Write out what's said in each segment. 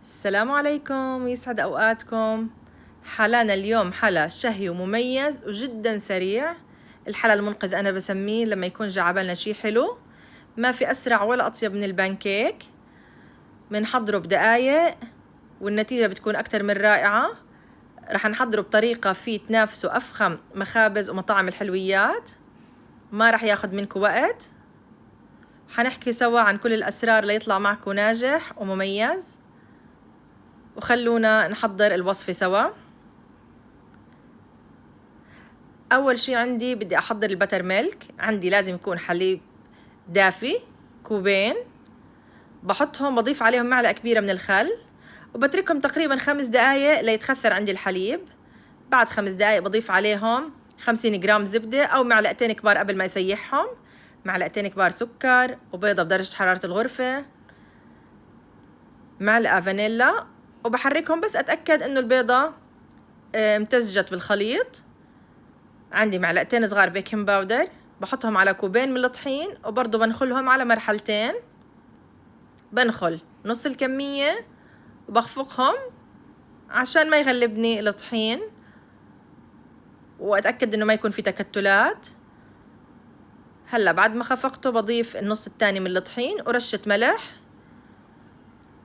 السلام عليكم، يسعد أوقاتكم. حلانا اليوم حلا شهي ومميز وجدا سريع. الحلا المنقذ أنا بسميه لما يكون جا عبالنا شي حلو، ما في أسرع ولا أطيب من البانكيك. بنحضره بدقايق والنتيجة بتكون أكتر من رائعة. رح نحضره بطريقة فيه تنافسوا أفخم مخابز ومطاعم الحلويات، ما رح ياخد منكم وقت. حنحكي سوا عن كل الأسرار ليطلع معكم ناجح ومميز، وخلونا نحضر الوصفة سوا. أول شي عندي بدي أحضر البتر ميلك. عندي لازم يكون حليب دافي كوبين، بحطهم بضيف عليهم معلقة كبيرة من الخل وبتركهم تقريبا 5 دقايق ليتخثر عندي الحليب. بعد 5 دقايق بضيف عليهم 50 جرام زبدة أو معلقتين كبار قبل ما يسيحهم، معلقتين كبار سكر وبيضة بدرجة حرارة الغرفة، معلقة فانيلا، وبحركهم بس أتأكد إنه البيضة امتزجت بالخليط. عندي معلقتين صغار بيكنج باودر بحطهم على كوبين من الطحين، وبرضه بنخلهم على مرحلتين. بنخل نص الكمية وبخفقهم عشان ما يغلبني الطحين، وأتأكد إنه ما يكون في تكتلات. هلا بعد ما خفقته بضيف النص الثاني من الطحين ورشة ملح،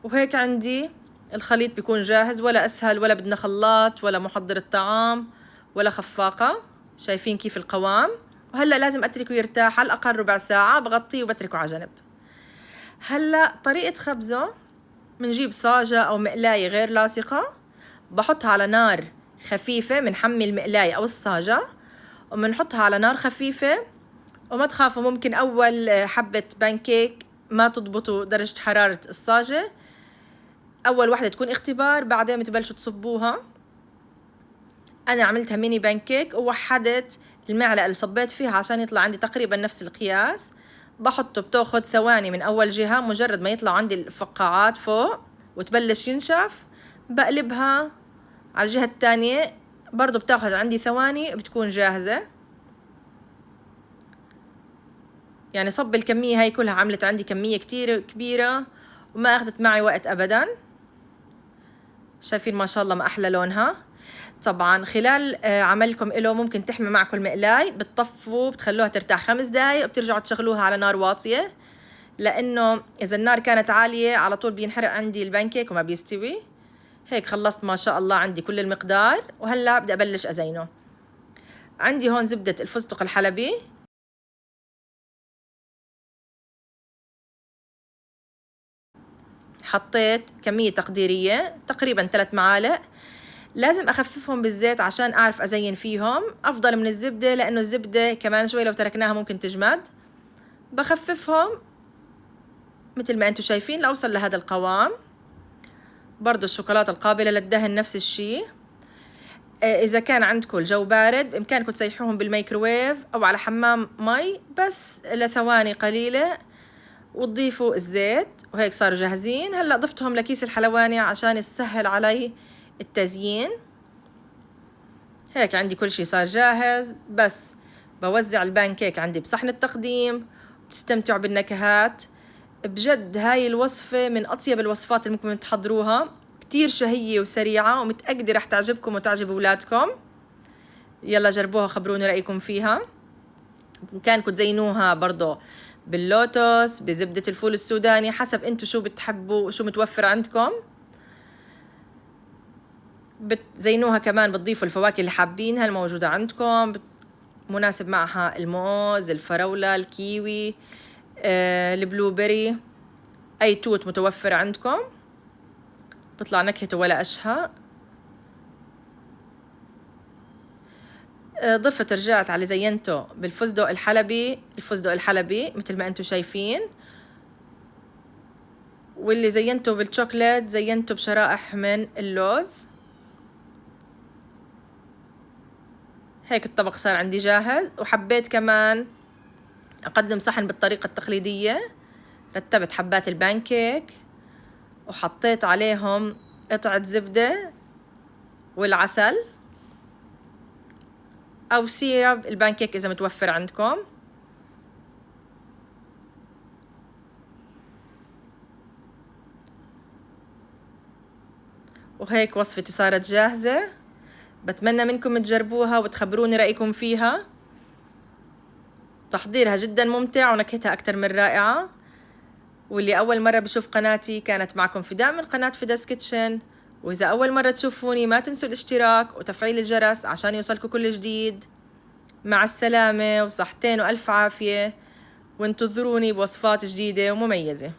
وهيك عندي الخليط بيكون جاهز. ولا أسهل، ولا بدنا خلاط ولا محضر الطعام ولا خفاقة. شايفين كيف القوام؟ وهلأ لازم أتركه يرتاح على الأقل ربع ساعة، بغطيه وبتركه على جنب. هلأ طريقة خبزه، منجيب صاجة أو مقلاية غير لاصقة، بحطها على نار خفيفة، منحمي المقلاية أو الصاجة ومنحطها على نار خفيفة. وما تخافوا، ممكن أول حبة بانكيك ما تضبطوا درجة حرارة الصاجة، أول واحدة تكون اختبار، بعدين بتبلشوا تصبوها. أنا عملتها ميني بانكيك ووحدت المعلقة اللي صبيت فيها عشان يطلع عندي تقريبا نفس القياس. بحطه بتاخد ثواني من أول جهة، مجرد ما يطلع عندي الفقاعات فوق وتبلش ينشف بقلبها على الجهة الثانية، برضو بتاخد عندي ثواني بتكون جاهزة. يعني صب الكمية هاي كلها عملت عندي كمية كتير كبيرة وما أخذت معي وقت أبدا. شايفين ما شاء الله ما أحلى لونها. طبعا خلال عملكم إله ممكن تحمي معكم المقلاي، بتطفوا بتخلوها ترتاح 5 دقايق وبترجعوا تشغلوها على نار واطية، لأنه إذا النار كانت عالية على طول بينحرق عندي البانكيك وما بيستوي. هيك خلصت ما شاء الله عندي كل المقدار، وهلأ بدي أبلش أزينه. عندي هون زبدة الفستق الحلبي، حطيت كمية تقديرية تقريبا 3 معالق. لازم أخففهم بالزيت عشان أعرف أزين فيهم أفضل من الزبدة، لأنه الزبدة كمان شوي لو تركناها ممكن تجمد. بخففهم مثل ما أنتم شايفين لأوصل لهذا القوام. برضو الشوكولاتة القابلة للدهن نفس الشي. إذا كان عندكم الجو بارد بإمكانكم تسيحوهم بالميكروويف أو على حمام مي بس لثواني قليلة وتضيفوا الزيت، وهيك صاروا جاهزين. هلأ ضفتهم لكيس الحلواني عشان يسهل علي التزيين. هيك عندي كل شي صار جاهز، بس بوزع البانكيك عندي بصحن التقديم. بتستمتعوا بالنكهات. بجد هاي الوصفة من أطيب الوصفات اللي ممكن تحضروها، كتير شهية وسريعة ومتأكدة رح تعجبكم وتعجب أولادكم. يلا جربوها، خبروني رأيكم فيها. بإمكانكم تزينوها برضو باللوتس، بزبدة الفول السوداني، حسب انتو شو بتحبوا وشو متوفر عندكم. بتزينوها كمان بتضيفوا الفواكه اللي حابينها الموجودة عندكم، مناسب معها الموز، الفراولة، الكيوي، البلو بيري، أي توت متوفر عندكم بطلع نكهته ولا أشهى. ضفت رجعت على زينته بالفستق الحلبي، الفستق الحلبي مثل ما انتم شايفين، واللي زينته بالشوكولات زينته بشرائح من اللوز. هيك الطبق صار عندي جاهز. وحبيت كمان أقدم صحن بالطريقة التقليدية. رتبت حبات البانكيك وحطيت عليهم قطعة زبدة والعسل أو سيرب البانكيك إذا متوفر عندكم. وهيك وصفتي صارت جاهزة. بتمنى منكم تجربوها وتخبروني رأيكم فيها. تحضيرها جدا ممتع ونكهتها أكتر من رائعة. واللي أول مرة بشوف قناتي، كانت معكم فداء من قناة فدا's كيتشن. وإذا أول مرة تشوفوني ما تنسوا الاشتراك وتفعيل الجرس عشان يوصلكم كل جديد. مع السلامة وصحتين وألف عافية، وانتظروني بوصفات جديدة ومميزة.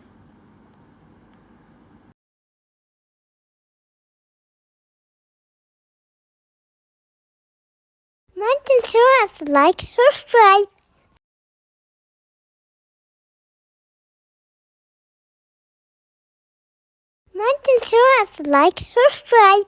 ما تنسوا لايك سبسكرايب. ما تنسوا لايك سبسكرايب.